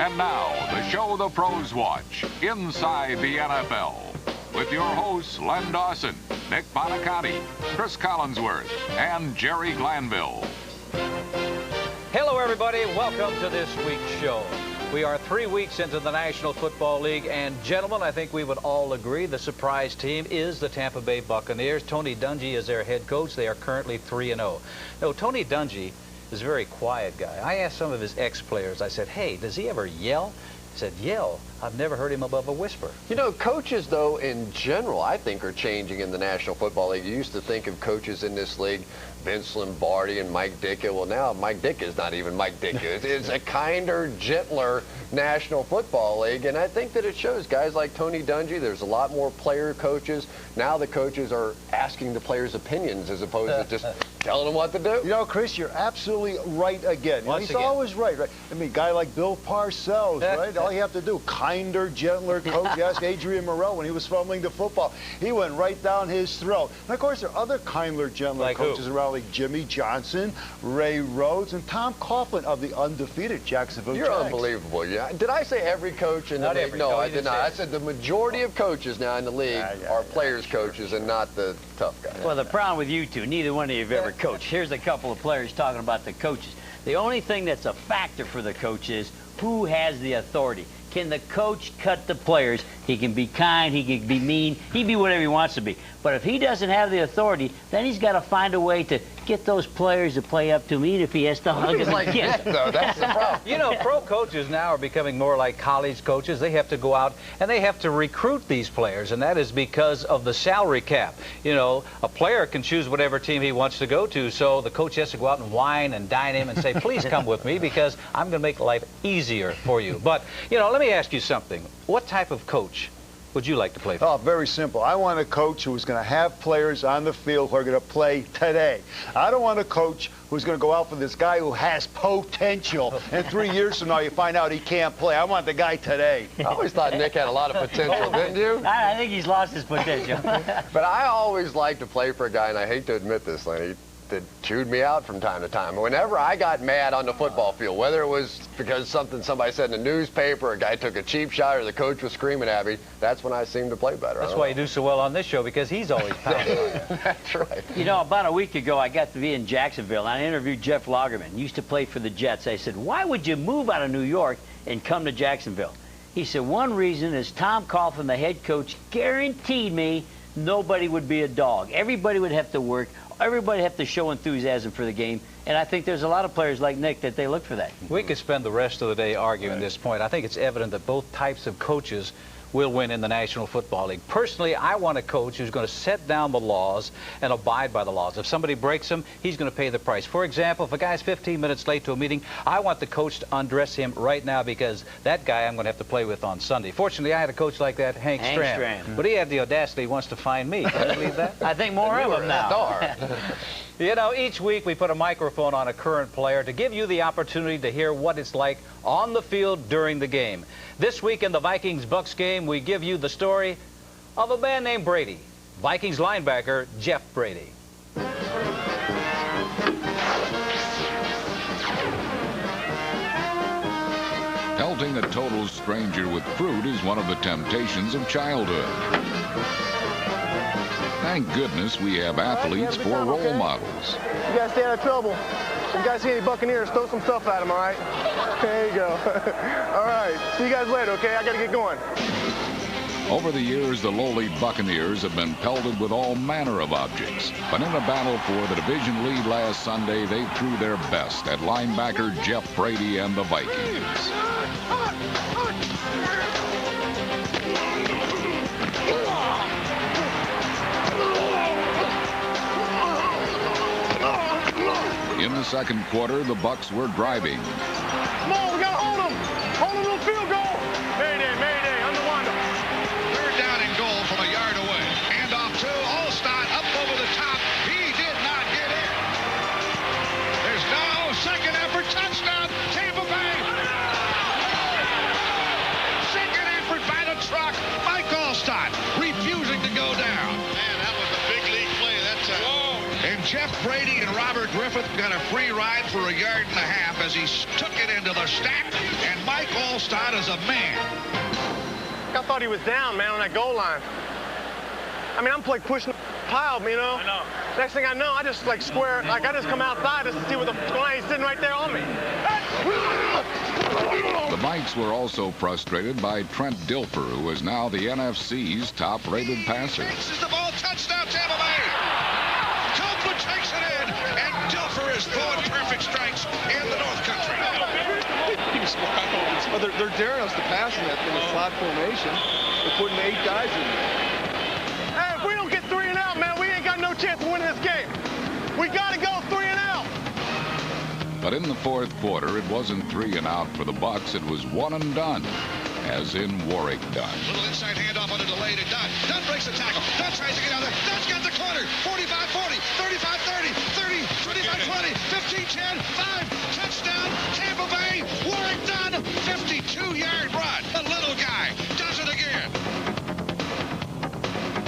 And now, the show the pros watch, Inside the NFL, with your hosts Len Dawson, Nick Bonacotti, Chris Collinsworth, and Jerry Glanville. Hello, everybody. Welcome to this week's show. We are 3 weeks into the National Football League, and gentlemen, I think we would all agree the surprise team is the Tampa Bay Buccaneers. Tony Dungy is their head coach. They are currently 3-0. No, Tony Dungy is a very quiet guy. I asked some of his ex-players, I said, hey, does he ever yell? He said, yell? I've never heard him above a whisper. You know, coaches, though, in general, I think are changing in the National Football League. You used to think of coaches in this league, Vince Lombardi and Mike Ditka. Well, now Mike Ditka is not even Mike Ditka. It's a kinder, gentler National Football League, and I think that it shows. Guys like Tony Dungy, there's a lot more player coaches. Now the coaches are asking the players' opinions as opposed to just telling them what to do. You know, Chris, you're absolutely right again. He's always right. I mean, a guy like Bill Parcells, right? All you have to do, kinder, gentler coach. Ask Adrian Morrell when he was fumbling the football. He went right down his throat. And, of course, there are other kinder, gentler coaches around, like Jimmy Johnson, Ray Rhodes, and Tom Coughlin of the undefeated Jacksonville Jags. You're unbelievable. Yeah. Did I say every coach in the league? No, I did not. I said the majority of coaches now in the league are players coaches and not the tough guys. Well, the problem with you two, neither one of you have ever coached. Here's a couple of players talking about the coaches. The only thing that's a factor for the coach is who has the authority. Can the coach cut the players? He can be kind, he can be mean, he can be whatever he wants to be. But if he doesn't have the authority, then he's got to find a way to get those players to play up to him, even if he has to hug them and kiss them. No, that's the problem. You know, pro coaches now are becoming more like college coaches. They have to go out and they have to recruit these players, and that is because of the salary cap. You know, a player can choose whatever team he wants to go to, so the coach has to go out and wine and dine him and say, please come with me because I'm going to make life easier for you. But, you know, let me ask you something. What type of coach would you like to play for? Oh, very simple. I want a coach who is going to have players on the field who are going to play today. I don't want a coach who's going to go out for this guy who has potential, and 3 years from now you find out he can't play. I want the guy today. I always thought Nick had a lot of potential, didn't you? I think he's lost his potential. But I always like to play for a guy, and I hate to admit this, Lenny, that chewed me out from time to time. Whenever I got mad on the football field, whether it was because somebody said in the newspaper, a guy took a cheap shot, or the coach was screaming at me, that's when I seemed to play better. That's why you do so well on this show, because he's always pounding on you. That's right. You know, about a week ago, I got to be in Jacksonville, and I interviewed Jeff Lagerman. He used to play for the Jets. I said, why would you move out of New York and come to Jacksonville? He said, one reason is Tom Coughlin, the head coach, guaranteed me nobody would be a dog. Everybody would have to work. Everybody have to show enthusiasm for the game, and I think there's a lot of players like Nick that they look for that. We could spend the rest of the day arguing this point. I think it's evident that both types of coaches will win in the National Football League. Personally, I want a coach who's going to set down the laws and abide by the laws. If somebody breaks them, he's going to pay the price. For example, if a guy's 15 minutes late to a meeting, I want the coach to undress him right now because that guy I'm going to have to play with on Sunday. Fortunately, I had a coach like that, Hank Stram. But he had the audacity he wants to find me. Can you believe that? I think more of them now. You know, each week we put a microphone on a current player to give you the opportunity to hear what it's like on the field during the game. This week in the Vikings-Bucks game, we give you the story of a man named Brady, Vikings linebacker Jeff Brady. Pelting a total stranger with fruit is one of the temptations of childhood. Thank goodness we have athletes for role models. You guys stay out of trouble. If you guys see any Buccaneers, throw some stuff at them, all right? There you go. All right. See you guys later, okay? I got to get going. Over the years, the lowly Buccaneers have been pelted with all manner of objects. But in a battle for the division lead last Sunday, they threw their best at linebacker Jeff Brady and the Vikings. In the second quarter, the Bucs were driving. Come on, we got to hold them. Hold them to the field goal. Mayday, mayday, under Wanda. Third down and goal from a yard away. Hand off to Alstott up over the top. He did not get in. There's now second effort touchdown, Tampa Bay. Second effort by the truck. Mike Alstott refusing to go down. Man, that was a big league play that time. Whoa. And Jeff Brady and Robert Griffith got a free ride for 1.5 yards as he took it into the stack. And Mike Alstott is a man. I thought he was down, man, on that goal line. I mean, I'm like pushing the pile, you know? I know. Next thing I know, I just like square, like I just come outside just to see what the going on. He's sitting right there on me. The Mikes were also frustrated by Trent Dilfer, who is now the NFC's top-rated passer. Takes the ball, touchdown, Tampa Bay. Copeland takes it in, and Dilfer is throwing perfect strikes in the North Country. Well, they're daring us to pass in the slot formation. They're putting 8 guys in there. Hey, if we don't get 3 and out, man, we ain't got no chance of winning this game. We got to go 3 and out. But in the fourth quarter, it wasn't 3 and out for the Bucks. It was 1 and done, as in Warrick Dunn. Little inside handoff on a delay to Dunn. Dunn breaks the tackle. Dunn tries to get out there. Dunn's got the corner. 45-40, 35-30, 30, 25-20, 15-10, 5. Touchdown, Tampa Bay. Warrick Dunn, 52-yard run. The little guy does it again.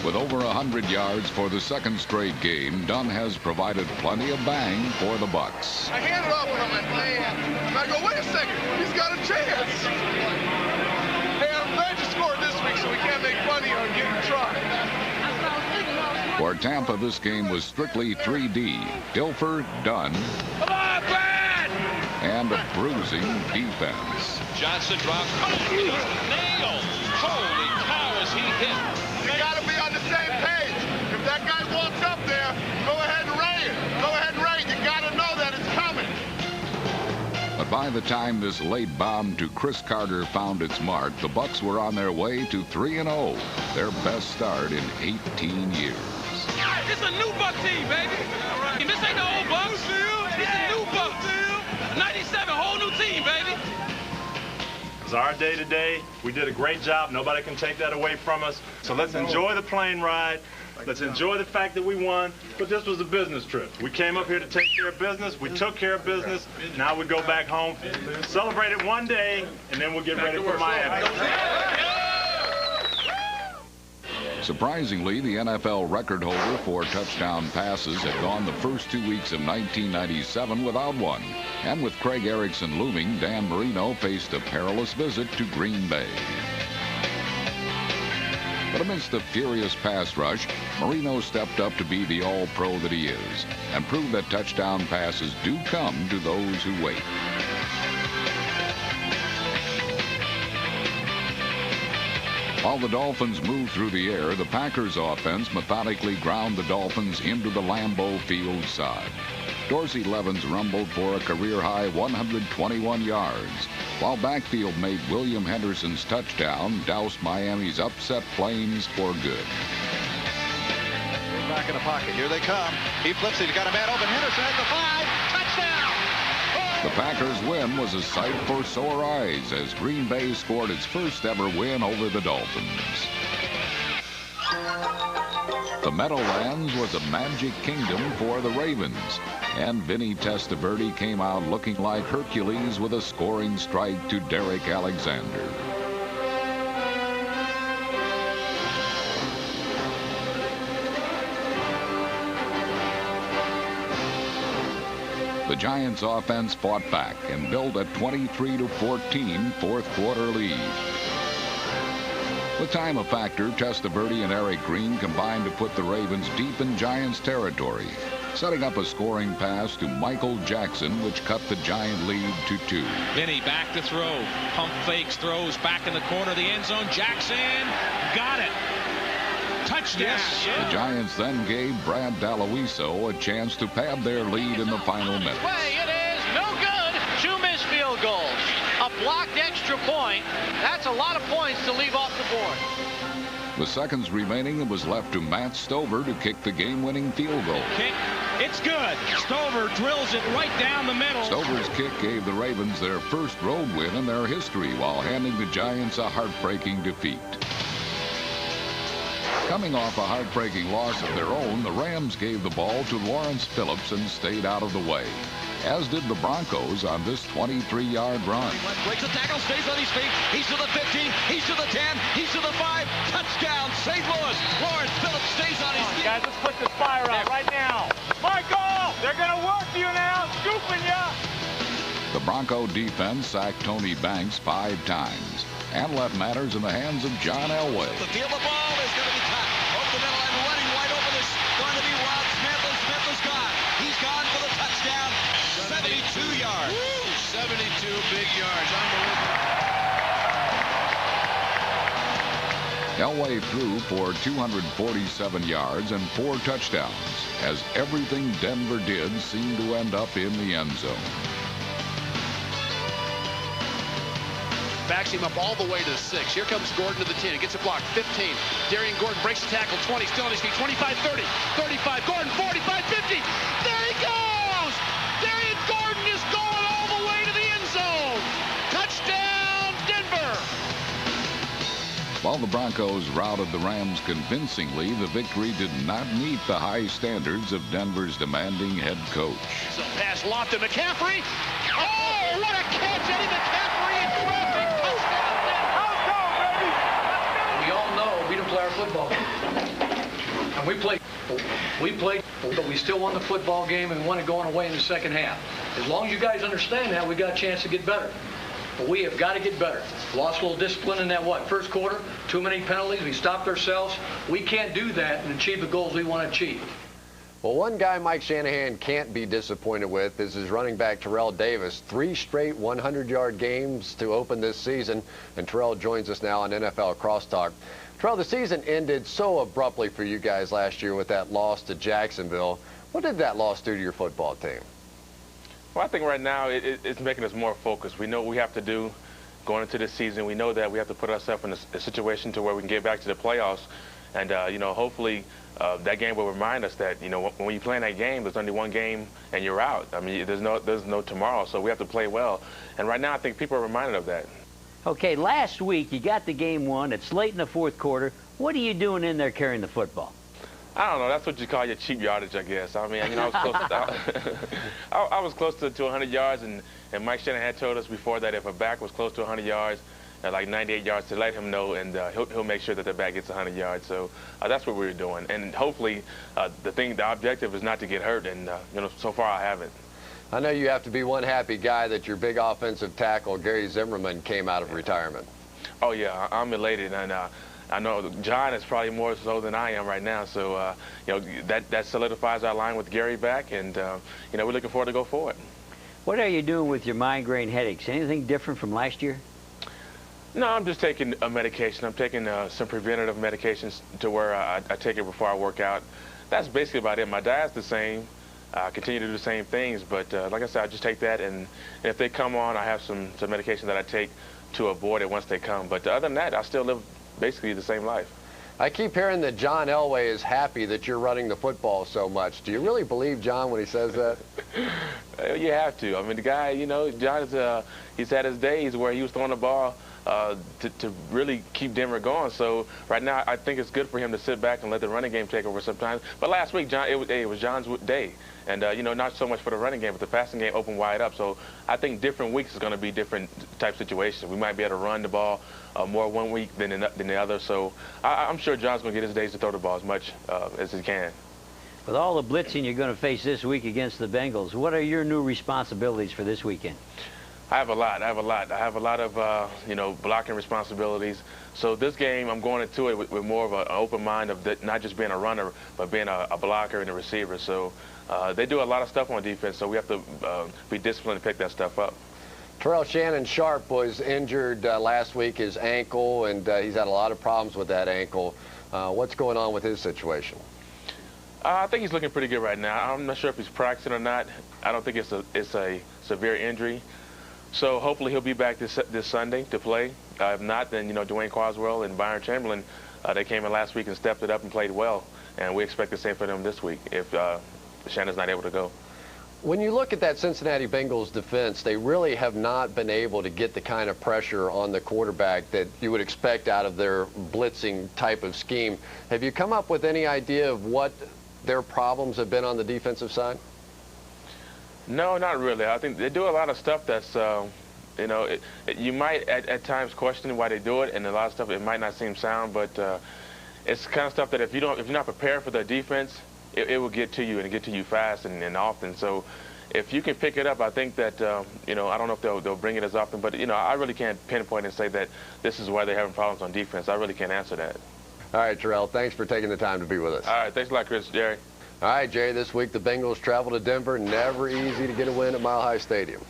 With over 100 yards for the second straight game, Dunn has provided plenty of bang for the Bucks. I hand it off and I'm like, man. And I go, wait a second. He's got a chance. Hey, I'm glad you scored this week so we can't make money on getting tried. For Tampa, this game was strictly 3D. Dilfer, Dunn, and a bruising defense. Johnson drops. Nailed. Holy cow, is he hit. You got to be on the same page. If that guy walks up there, go ahead and ray it. Go ahead and ray it. You got to know that it's coming. But by the time this late bomb to Chris Carter found its mark, the Bucks were on their way to 3-0, their best start in 18 years. It's a new Buck team, baby. Right. This ain't the old Bucks. It's a new Bucks. 97, whole new team, baby. It's our day today. We did a great job. Nobody can take that away from us. So let's enjoy the plane ride. Let's enjoy the fact that we won. But this was a business trip. We came up here to take care of business. We took care of business. Now we go back home, celebrate it one day, and then we'll get ready for Miami. Surprisingly, the NFL record holder for touchdown passes had gone the first 2 weeks of 1997 without one. And with Craig Erickson looming, Dan Marino faced a perilous visit to Green Bay. But amidst the furious pass rush, Marino stepped up to be the all-pro that he is and proved that touchdown passes do come to those who wait. While the Dolphins moved through the air, the Packers offense methodically ground the Dolphins into the Lambeau Field side. Dorsey Levens rumbled for a career-high 121 yards, while backfield mate William Henderson's touchdown doused Miami's upset Flames for good. Back in the pocket. Here they come. He flips it. He's got a man open. Henderson at the 5. Touchdown! The Packers' win was a sight for sore eyes as Green Bay scored its first ever win over the Dolphins. The Meadowlands was a magic kingdom for the Ravens, and Vinny Testaverde came out looking like Hercules with a scoring strike to Derek Alexander. The Giants' offense fought back and built a 23-14 fourth quarter lead. With time a factor, Testaverde and Eric Green combined to put the Ravens deep in Giants territory, setting up a scoring pass to Michael Jackson, which cut the Giant lead to 2. Vinny back to throw. Pump fakes, throws back in the corner of the end zone. Jackson got it. Touchdown. The Giants then gave Brad Daloiso a chance to pad their lead in the final minutes. It is no good. 2 missed field goals. A blocked extra point. That's a lot of points to leave off the board. With seconds remaining, it was left to Matt Stover to kick the game-winning field goal. Kick. It's good. Stover drills it right down the middle. Stover's kick gave the Ravens their first road win in their history while handing the Giants a heartbreaking defeat. Coming off a heartbreaking loss of their own, the Rams gave the ball to Lawrence Phillips and stayed out of the way, as did the Broncos on this 23-yard run. Breaks the tackle, stays on his feet. He's to the 15, he's to the 10, he's to the 5. Touchdown, St. Louis. Lawrence Phillips stays on his feet. Guys, let's put this fire out right now. Michael, they're going to work you now, scooping you. The Bronco defense sacked Tony Banks 5 times and left matters in the hands of John Elway. The field, the ball is going to be cut over the middle and running wide open is going to be Rod Smith, and Smith is gone. He's gone for the touchdown. 72 yards. Woo, 72 big yards. Unbelievable. Elway threw for 247 yards and 4 touchdowns, as everything Denver did seemed to end up in the end zone. Backs him up all the way to the 6. Here comes Gordon to the 10. He gets a block. 15. Darian Gordon breaks the tackle. 20. Still on his feet. 25, 30, 35. Gordon, 45, 50. There he goes! Darian Gordon is going all the way to the end zone. Touchdown, Denver! While the Broncos routed the Rams convincingly, the victory did not meet the high standards of Denver's demanding head coach. So pass loft to McCaffrey. Oh, what a catch, Eddie McCaffrey in traffic. Touchdown, Denver. We all know we didn't play our football game. And we played, but we still won the football game and we won it going away in the second half. As long as you guys understand that, we got a chance to get better. But we have got to get better. Lost a little discipline in that, first quarter? Too many penalties. We stopped ourselves. We can't do that and achieve the goals we want to achieve. Well, one guy Mike Shanahan can't be disappointed with is his running back Terrell Davis. 3 straight 100-yard games to open this season, and Terrell joins us now on NFL Crosstalk. Terrell, the season ended so abruptly for you guys last year with that loss to Jacksonville. What did that loss do to your football team? Well, I think right now it's making us more focused. We know what we have to do going into this season. We know that we have to put ourselves in a situation to where we can get back to the playoffs. And, hopefully that game will remind us that, when you play in that game, there's only one game and you're out. I mean, there's no tomorrow, so we have to play well. And right now I think people are reminded of that. Okay, last week you got the game won. It's late in the fourth quarter. What are you doing in there carrying the football? I don't know. That's what you call your cheap yardage, I guess. I mean, I was close to, I was close to 100 yards, and Mike Shanahan had told us before that if a back was close to 100 yards, like 98 yards, to let him know, and he'll make sure that the back gets 100 yards. So that's what we were doing. And hopefully the objective is not to get hurt, and so far I haven't. I know you have to be one happy guy that your big offensive tackle, Gary Zimmerman, came out of retirement. Oh, yeah, I'm elated, and I know John is probably more so than I am right now. So, that solidifies our line with Gary back, and, we're looking forward to go forward. What are you doing with your migraine headaches? Anything different from last year? No, I'm just taking a medication. I'm taking some preventative medications to where I take it before I work out. That's basically about it. My diet's the same. I continue to do the same things, but like I said, I just take that, and if they come on, I have some medication that I take to avoid it once they come. But other than that, I still live basically the same life. I keep hearing that John Elway is happy that you're running the football so much. Do you really believe John when he says that? You have to. I mean, the guy, John is, he's had his days where he was throwing the ball to really keep Denver going. So right now, I think it's good for him to sit back and let the running game take over sometimes. But last week, it was John's day. And, not so much for the running game, but the passing game opened wide up. So I think different weeks is going to be different type situations. We might be able to run the ball more one week than the other. So I'm sure John's going to get his days to throw the ball as much as he can. With all the blitzing you're going to face this week against the Bengals, what are your new responsibilities for this weekend? I have a lot. I have a lot of, blocking responsibilities. So this game, I'm going into it with more of an open mind of not just being a runner, but being a blocker and a receiver. So they do a lot of stuff on defense, so we have to be disciplined to pick that stuff up. Terrell, Shannon Sharp was injured last week, his ankle, and he's had a lot of problems with that ankle. What's going on with his situation? I think he's looking pretty good right now. I'm not sure if he's practicing or not. I don't think it's a severe injury. So hopefully he'll be back this Sunday to play. If not, then, Dwayne Coswell and Byron Chamberlain, they came in last week and stepped it up and played well. And we expect the same for them this week if Shannon's not able to go. When you look at that Cincinnati Bengals defense, they really have not been able to get the kind of pressure on the quarterback that you would expect out of their blitzing type of scheme. Have you come up with any idea of what their problems have been on the defensive side? No, not really. I think they do a lot of stuff that's, you know, you might at times question why they do it, and a lot of stuff it might not seem sound, but it's the kind of stuff that if you're not prepared for the defense, it will get to you and get to you fast and often. So if you can pick it up, I think that, you know, I don't know if they'll bring it as often, but, you know, I really can't pinpoint and say that this is why they're having problems on defense. I really can't answer that. All right, Terrell, thanks for taking the time to be with us. All right, thanks a lot, Chris. Jerry. All right, Jerry, this week the Bengals travel to Denver. Never easy to get a win at Mile High Stadium.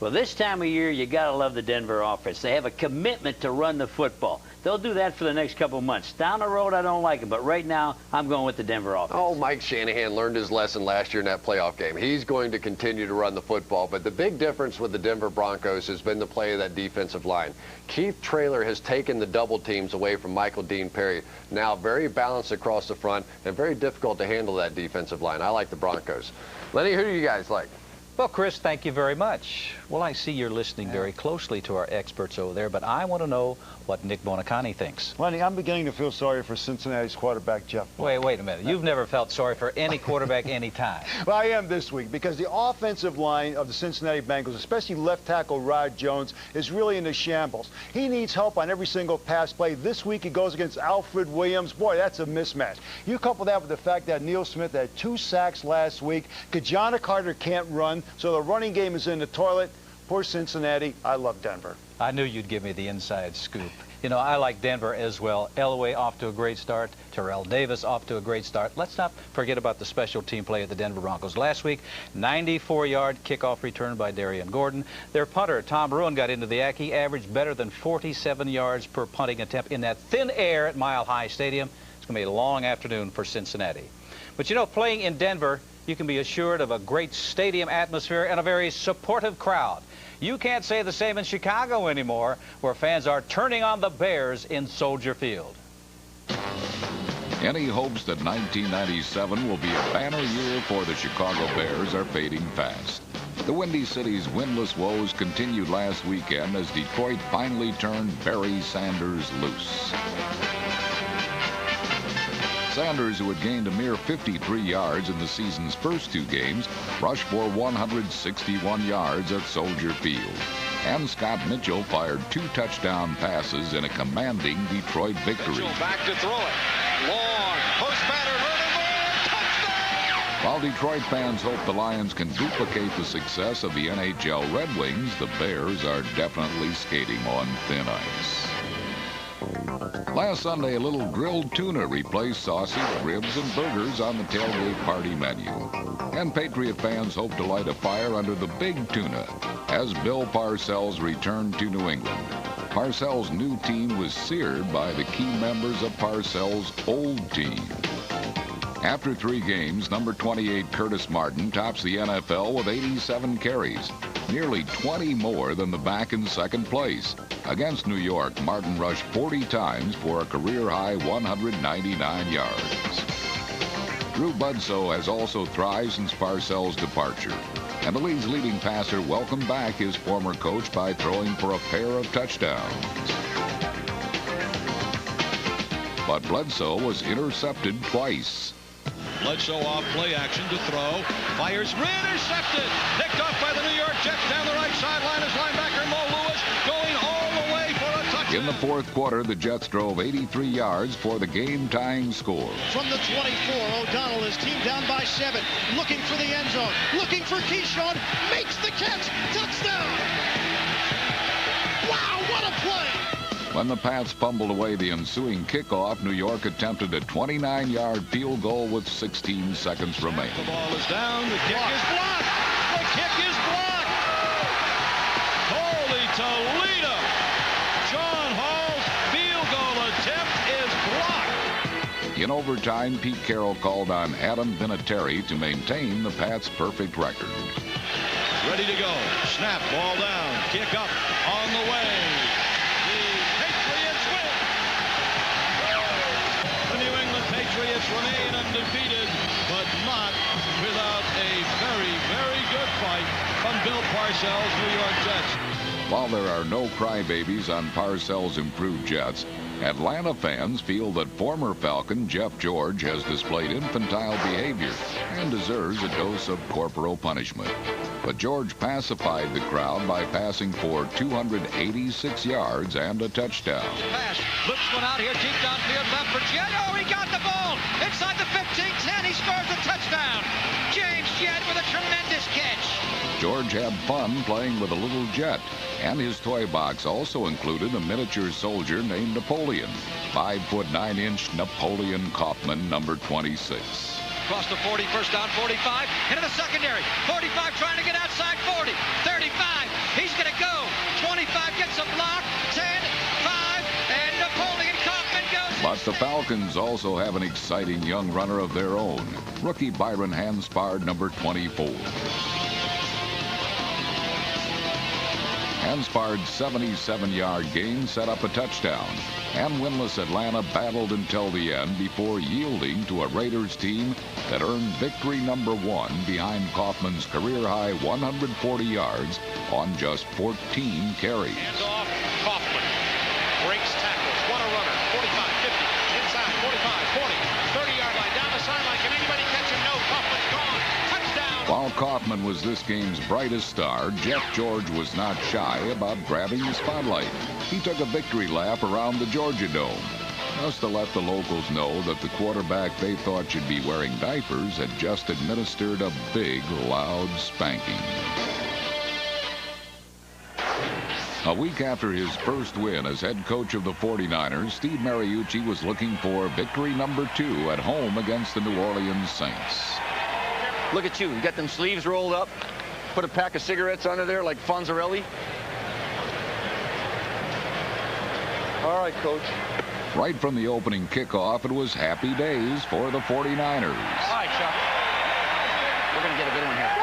Well, this time of year, you got to love the Denver offense. They have a commitment to run the football. They'll do that for the next couple of months. Down the road, I don't like it, but right now, I'm going with the Denver offense. Oh, Mike Shanahan learned his lesson last year in that playoff game. He's going to continue to run the football, but the big difference with the Denver Broncos has been the play of that defensive line. Keith Traylor has taken the double teams away from Michael Dean Perry. Now very balanced across the front and very difficult to handle that defensive line. I like the Broncos. Lenny, who do you guys like? Well, Chris, thank you very much. Well, I see you're listening very closely to our experts over there, but I want to know what Nick Bonacani thinks. Lenny, I'm beginning to feel sorry for Cincinnati's quarterback, Jeff. Wait a minute. You've never felt sorry for any quarterback any time. Well, I am this week because the offensive line of the Cincinnati Bengals, especially left tackle Rod Jones, is really in the shambles. He needs help on every single pass play. This week he goes against Alfred Williams. Boy, that's a mismatch. You couple that with the fact that Neil Smith had 2 sacks last week. Kajana Carter can't run, so the running game is in the toilet. Poor Cincinnati. I love Denver. I knew you'd give me the inside scoop. You know, I like Denver as well. Elway off to a great start. Terrell Davis off to a great start. Let's not forget about the special team play of the Denver Broncos. Last week, 94-yard kickoff return by Darian Gordon. Their punter, Tom Bruin, got into the act. He averaged better than 47 yards per punting attempt in that thin air at Mile High Stadium. It's going to be a long afternoon for Cincinnati. But, you know, playing in Denver, you can be assured of a great stadium atmosphere and a very supportive crowd. You can't say the same in Chicago anymore, where fans are turning on the Bears in Soldier Field. Any hopes that 1997 will be a banner year for the Chicago Bears are fading fast. The Windy City's winless woes continued last weekend as Detroit finally turned Barry Sanders loose. Sanders, who had gained a mere 53 yards in the season's first 2 games, rushed for 161 yards at Soldier Field. And Scott Mitchell fired 2 touchdown passes in a commanding Detroit victory. Mitchell back to throw it. Long post batter, touchdown! While Detroit fans hope the Lions can duplicate the success of the NHL Red Wings, the Bears are definitely skating on thin ice. Last Sunday, a little grilled tuna replaced sausage, ribs, and burgers on the tailgate party menu. And Patriot fans hope to light a fire under the big tuna as Bill Parcells returned to New England. Parcells' new team was seared by the key members of Parcells' old team. After 3 games, number 28 Curtis Martin tops the NFL with 87 carries, nearly 20 more than the back in second place. Against New York, Martin rushed 40 times for a career-high 199 yards. Drew Bledsoe has also thrived since Parcells' departure, and the league's leading passer welcomed back his former coach by throwing for a pair of touchdowns. But Bledsoe was intercepted twice. Bledsoe off play action to throw. Fires, intercepted. Picked off by the New York Jets down the right sideline as linebacker Mo Lewis going all the way for a touchdown. In the fourth quarter, the Jets drove 83 yards for the game-tying score. From the 24, O'Donnell is teamed down by 7. Looking for the end zone. Looking for Keyshawn. Makes the catch. Touchdown. Wow, what a play. When the Pats fumbled away the ensuing kickoff, New York attempted a 29-yard field goal with 16 seconds remaining. The ball is down. The kick is blocked. The kick is blocked. Holy Toledo. John Hall's field goal attempt is blocked. In overtime, Pete Carroll called on Adam Vinatieri to maintain the Pats' perfect record. Ready to go. Snap. Ball down. Kick up. On the way. Patriots remain undefeated, but not without a very, very good Parcells New York Jets. While there are no crybabies on Parcells' improved Jets, Atlanta fans feel that former Falcon Jeff George has displayed infantile behavior and deserves a dose of corporal punishment. But George pacified the crowd by passing for 286 yards and a touchdown. Pass. Looks one out here deep downfield left for Jett. Oh, he got the ball. Inside the 15-10. He scores a touchdown. James Jett with a tremendous catch. George had fun playing with a little jet, and his toy box also included a miniature soldier named Napoleon, 5'9" Napoleon Kaufman, number 26. Across the 40, first down, 45, into the secondary. 45 trying to get outside 40, 35, he's going to go. 25 gets a block, 10, 5, and Napoleon Kaufman goes. But the Falcons also have an exciting young runner of their own, rookie Byron Hanspard, number 24. Hanspard's 77-yard gain set up a touchdown, and winless Atlanta battled until the end before yielding to a Raiders team that earned victory number 1 behind Kaufman's career-high 140 yards on just 14 carries. Hands off, Kaufman breaks tackles, what a runner, 45, 50, inside, 45, 40, 30-yard line, down the sideline, can anybody catch him? No, Kaufman's gone, touchdown! While Kaufman was this game's brightest star, Jeff George was not shy about grabbing the spotlight. He took a victory lap around the Georgia Dome, just to let the locals know that the quarterback they thought should be wearing diapers had just administered a big, loud spanking. A week after his first win as head coach of the 49ers, Steve Mariucci was looking for victory number 2 at home against the New Orleans Saints. Look at you. You got them sleeves rolled up. Put a pack of cigarettes under there like Fonzarelli. All right, Coach. Right from the opening kickoff, it was happy days for the 49ers. All right, Chuck. We're going to get a good one here.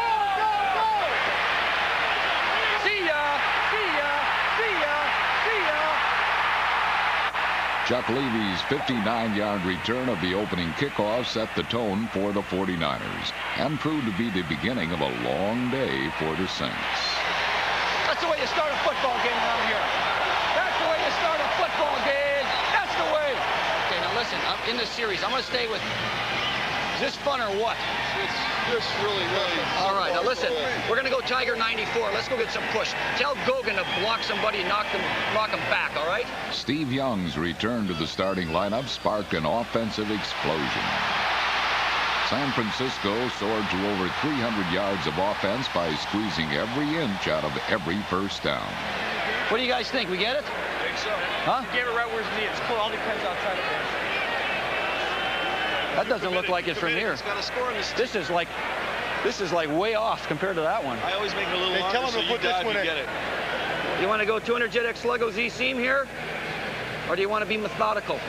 See ya! See ya! See ya! See ya! Chuck Levy's 59-yard return of the opening kickoff set the tone for the 49ers and proved to be the beginning of a long day for the Saints. That's the way you start a football game around here. That's the way you start a football game. That's the way. Okay, now listen, in this series, I'm going to stay with... Is this fun or what? It's just really. All right, now listen, we're going to go Tiger 94. Let's go get some push. Tell Gogan to block somebody and knock them back, all right? Steve Young's return to the starting lineup sparked an offensive explosion. San Francisco soared to over 300 yards of offense by squeezing every inch out of every first down. What do you guys think? We get it? I think so. Huh? You gave it right where it's needed. It's cool. All depends outside of there. That doesn't look like it from here. It's got a score in this. This is like way off compared to that one. I always make it a little longer. Tell him so to you put this guys one in. get it. You want to go 200 JetX Lego Z seam here? Or do you want to be methodical?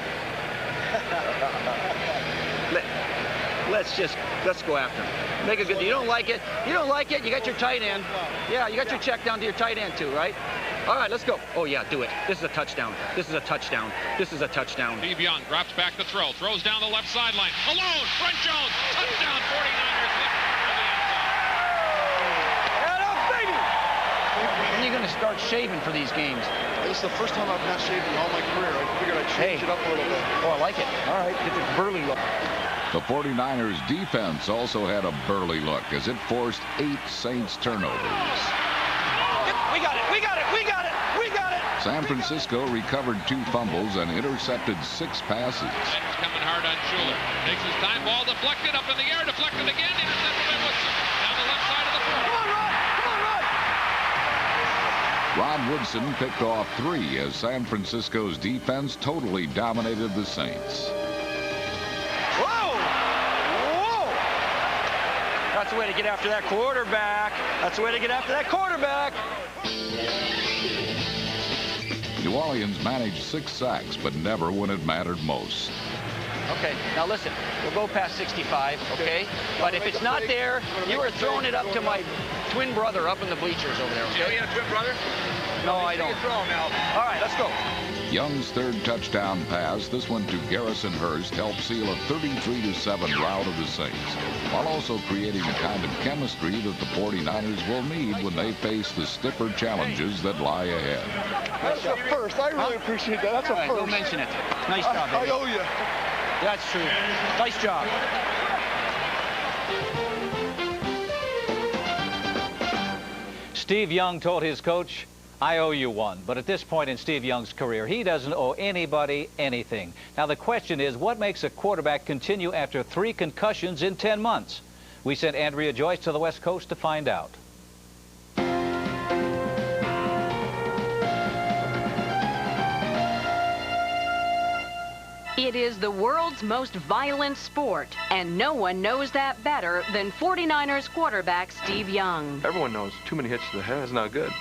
Let's go after him. Make a good deal. You don't like it? You don't like it? You got your tight end. Yeah, you got your check down to your tight end too, right? All right, let's go. Oh, yeah, do it. This is a touchdown. This is a touchdown. This is a touchdown. Steve Young drops back to throw. Throws down the left sideline. Alone. Brent Jones. Touchdown 49ers. When are you going to start shaving for these games? This is the first time I've not shaved in all my career. I figured I'd change it up a little bit. Oh, I like it. All right, get the burly look. The 49ers defense also had a burly look as it forced 8 Saints turnovers. We got it. We got it. We got it. We got it. San Francisco recovered 2 fumbles and intercepted 6 passes. It's coming hard on Schuler. Takes his time. Ball deflected up in the air. Deflected again. Intercepted by Woodson. Down the left side of the field. Come on, Rod. Come on, Rod. Rod Woodson picked off 3 as San Francisco's defense totally dominated the Saints. That's the way to get after that quarterback. That's the way to get after that quarterback. New Orleans managed 6 sacks, but never when it mattered most. Okay, now listen, we'll go past 65, okay? But if it's not there, you are throwing it up to my twin brother up in the bleachers over there, okay? You have a twin brother? No, I don't. Throw him now. All right, let's go. Young's third touchdown pass, this one to Garrison Hurst, helped seal a 33-7 rout of the Saints, while also creating the kind of chemistry that the 49ers will need when they face the stiffer challenges that lie ahead. That's a first. I really appreciate that. That's a first. Don't mention it. Nice job, baby. I owe you. That's true. Nice job. Steve Young told his coach, "I owe you one." But at this point in Steve Young's career, he doesn't owe anybody anything. Now the question is, what makes a quarterback continue after 3 concussions in 10 months? We sent Andrea Joyce to the West Coast to find out. It is the world's most violent sport, and no one knows that better than 49ers quarterback Steve Young. Everyone knows too many hits to the head is not good.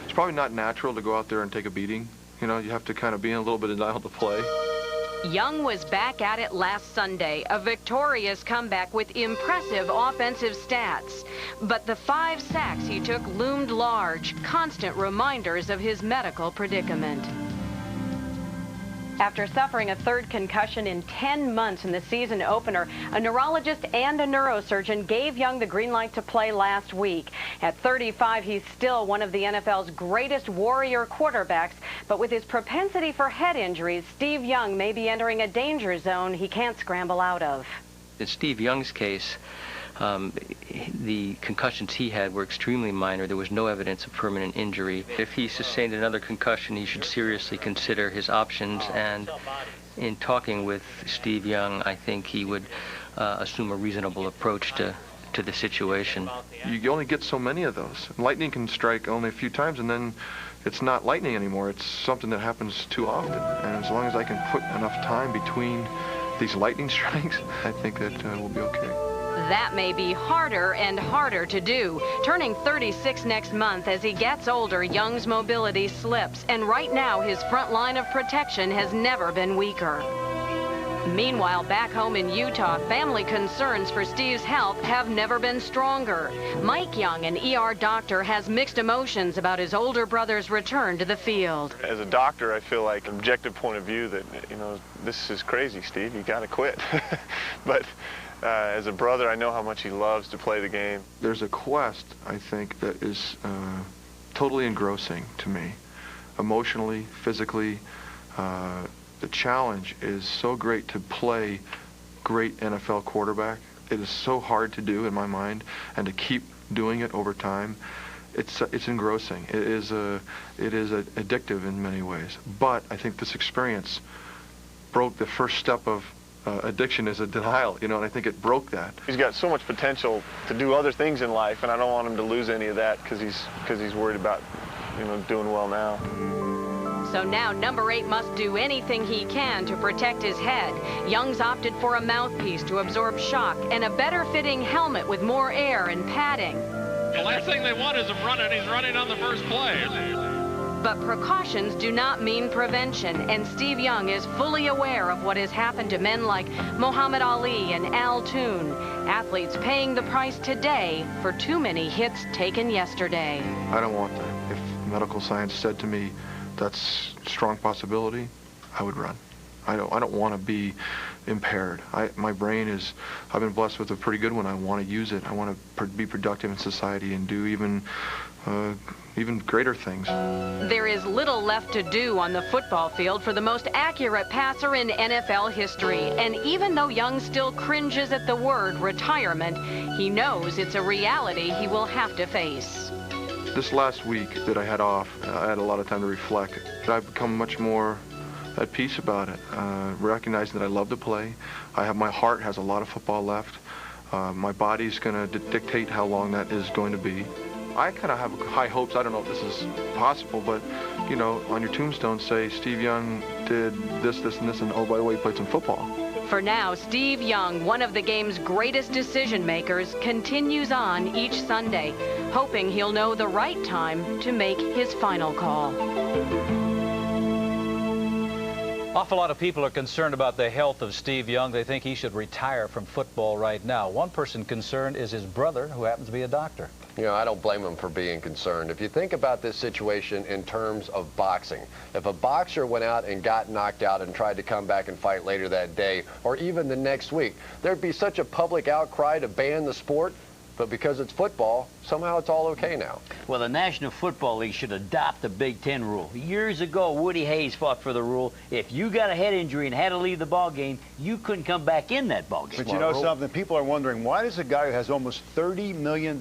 It's probably not natural to go out there and take a beating. You know, you have to kind of be in a little bit of denial to play. Young was back at it last Sunday, a victorious comeback with impressive offensive stats. But the 5 sacks he took loomed large, constant reminders of his medical predicament. After suffering a 3rd concussion in 10 months in the season opener, a neurologist and a neurosurgeon gave Young the green light to play last week. At 35, he's still one of the NFL's greatest warrior quarterbacks, but with his propensity for head injuries, Steve Young may be entering a danger zone he can't scramble out of. In Steve Young's case, the concussions he had were extremely minor. There was no evidence of permanent injury. If he sustained another concussion, he should seriously consider his options. And in talking with Steve Young, I think he would assume a reasonable approach to the situation. You only get so many of those. Lightning can strike only a few times, and then it's not lightning anymore. It's something that happens too often. And as long as I can put enough time between these lightning strikes, I think that we'll be okay. That may be harder and harder to do. Turning 36 next month, as he gets older, Young's mobility slips, and right now his front line of protection has never been weaker. Meanwhile, back home in Utah, family concerns for Steve's health have never been stronger. Mike Young, an ER doctor, has mixed emotions about his older brother's return to the field. As a doctor, I feel like an objective point of view that, you know, this is crazy, Steve. You got to quit. But as a brother, I know how much he loves to play the game. There's a quest, I think, that is totally engrossing to me, emotionally, physically. The challenge is so great to play great NFL quarterback. It is so hard to do in my mind, and to keep doing it over time. It's engrossing. It is addictive in many ways. But I think this experience broke the first step of addiction is a denial, you know, and I think it broke that. He's got so much potential to do other things in life, and I don't want him to lose any of that because he's worried about, you know, doing well now. So now number 8 must do anything he can to protect his head. Young's opted for a mouthpiece to absorb shock and a better fitting helmet with more air and padding. The last thing they want is him running. He's running on the first play. But precautions do not mean prevention, and Steve Young is fully aware of what has happened to men like Muhammad Ali and Al Toon, athletes paying the price today for too many hits taken yesterday. I don't want that. If medical science said to me that's a strong possibility, I would run. I don't want to be impaired. My brain is, I've been blessed with a pretty good one. I want to use it. I want to be productive in society and do even greater things. There is little left to do on the football field for the most accurate passer in NFL history. And even though Young still cringes at the word retirement, he knows it's a reality he will have to face. This last week that I had off, I had a lot of time to reflect. I've become much more at peace about it, recognizing that I love to play. My heart has a lot of football left. My body's going to dictate how long that is going to be. I kind of have high hopes. I don't know if this is possible, but, you know, on your tombstone say, Steve Young did this, this, and this, and oh, by the way, he played some football. For now, Steve Young, one of the game's greatest decision makers, continues on each Sunday, hoping he'll know the right time to make his final call. Awful lot of people are concerned about the health of Steve Young. They think he should retire from football right now. One person concerned is his brother, who happens to be a doctor. You know, I don't blame him for being concerned. If you think about this situation in terms of boxing, if a boxer went out and got knocked out and tried to come back and fight later that day, or even the next week, there'd be such a public outcry to ban the sport. But because it's football, somehow it's all okay now. Well, the National Football League should adopt the Big Ten rule. Years ago, Woody Hayes fought for the rule. If you got a head injury and had to leave the ball game, you couldn't come back in that ball game. But you know something? People are wondering, why does a guy who has almost $30 million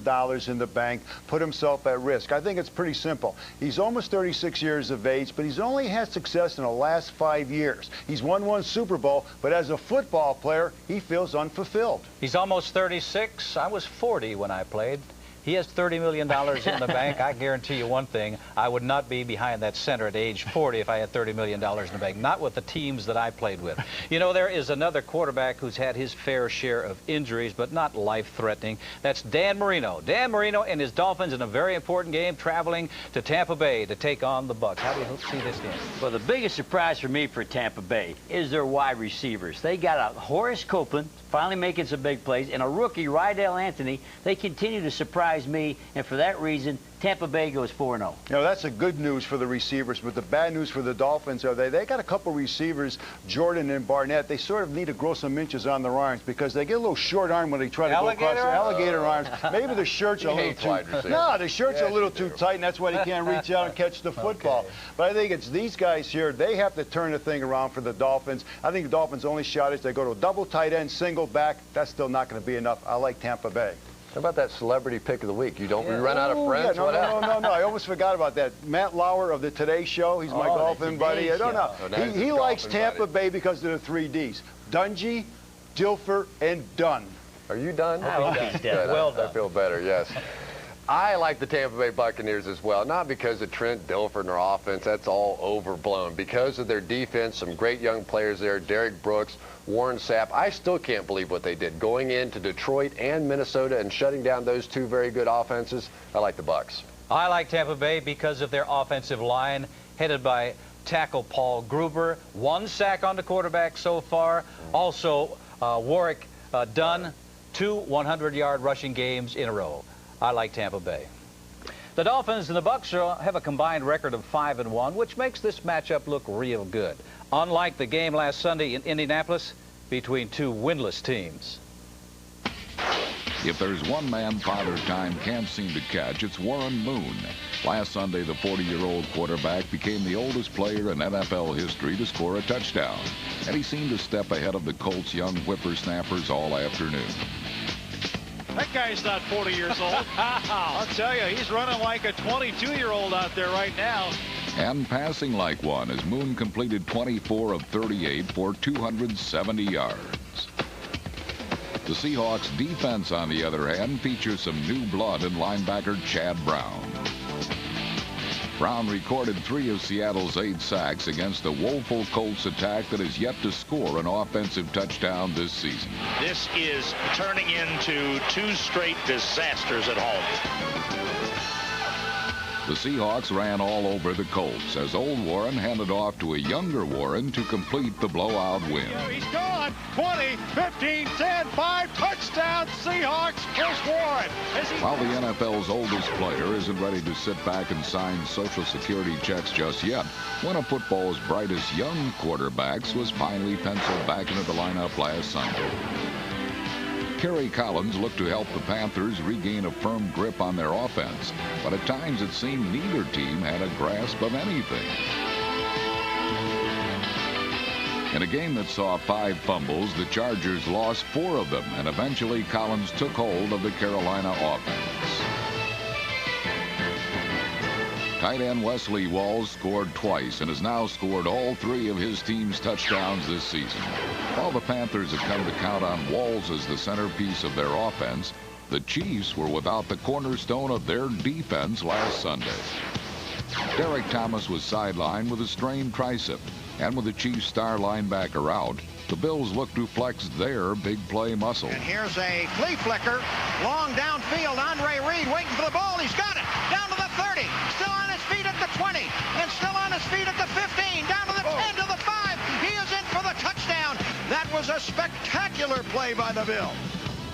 in the bank put himself at risk? I think it's pretty simple. He's almost 36 years of age, but he's only had success in the last 5 years. He's won one Super Bowl, but as a football player, he feels unfulfilled. He's almost 36. I was 40 when I played. He has $30 million in the bank. I guarantee you one thing, I would not be behind that center at age 40 if I had $30 million in the bank, not with the teams that I played with. You know, there is another quarterback who's had his fair share of injuries, but not life-threatening. That's Dan Marino. Dan Marino and his Dolphins in a very important game, traveling to Tampa Bay to take on the Bucs. How do you see this game? Well, the biggest surprise for me for Tampa Bay is their wide receivers. They got a Horace Copeland finally making some big plays, and a rookie, Rydell Anthony. They continue to surprise me, and for that reason, Tampa Bay goes 4-0. You know, that's the good news for the receivers, but the bad news for the Dolphins are they got a couple receivers, Jordan and Barnett. They sort of need to grow some inches on their arms because they get a little short arm when they try to go across the alligator arms. Maybe the shirt's a little too... No, the shirt's a little too tight, and that's why they can't reach out and catch the football. Okay. But I think it's these guys here. They have to turn the thing around for the Dolphins. I think the Dolphins' only shot is they go to a double tight end, single back. That's still not going to be enough. I like Tampa Bay. How about that celebrity pick of the week? You run out of friends? Yeah, no. I almost forgot about that. Matt Lauer of the Today Show. He's my golfing buddy. I don't know. He likes Tampa Bay because of the 3 Ds. Dungy, Dilfer, and Dunn. Are you done? Well done. I feel better, yes. I like the Tampa Bay Buccaneers as well, not because of Trent Dilfer and their offense. That's all overblown. Because of their defense, some great young players there, Derek Brooks, Warren Sapp. I still can't believe what they did going into Detroit and Minnesota and shutting down those two very good offenses. I like the Bucs. I like Tampa Bay because of their offensive line, headed by tackle Paul Gruber. 1 sack on the quarterback so far. Also, Warwick Dunn, 2 100-yard rushing games in a row. I like Tampa Bay. The Dolphins and the Bucs have a combined record of 5-1, which makes this matchup look real good. Unlike the game last Sunday in Indianapolis between 2 winless teams. If there's one man Father Time can't seem to catch, it's Warren Moon. Last Sunday, the 40-year-old quarterback became the oldest player in NFL history to score a touchdown, and he seemed to step ahead of the Colts' young whippersnappers all afternoon. That guy's not 40 years old. I'll tell you, he's running like a 22-year-old out there right now. And passing like one as Moon completed 24 of 38 for 270 yards. The Seahawks defense, on the other hand, features some new blood in linebacker Chad Brown. Brown recorded 3 of Seattle's 8 sacks against a woeful Colts attack that has yet to score an offensive touchdown this season. This is turning into 2 straight disasters at home. The Seahawks ran all over the Colts as old Warren handed off to a younger Warren to complete the blowout win. He's gone. 20, 15, 10, 5, touchdown Seahawks. Here's Warren. While the NFL's oldest player isn't ready to sit back and sign Social Security checks just yet, one of football's brightest young quarterbacks was finally penciled back into the lineup last Sunday. Kerry Collins looked to help the Panthers regain a firm grip on their offense, but at times it seemed neither team had a grasp of anything. In a game that saw 5 fumbles, the Chargers lost 4 of them, and eventually Collins took hold of the Carolina offense. Tight end Wesley Walls scored twice and has now scored all 3 of his team's touchdowns this season. While the Panthers have come to count on Walls as the centerpiece of their offense, the Chiefs were without the cornerstone of their defense last Sunday. Derek Thomas was sidelined with a strained tricep, and with the Chiefs' star linebacker out, the Bills look to flex their big play muscle. And here's a flea flicker, long downfield. Andre Reed waiting for the ball. He's got it. Down to the 30. Still on his feet at the 20. And still on his feet at the 15. Down to the 10, to the 5. He is in for the touchdown. That was a spectacular play by the Bills.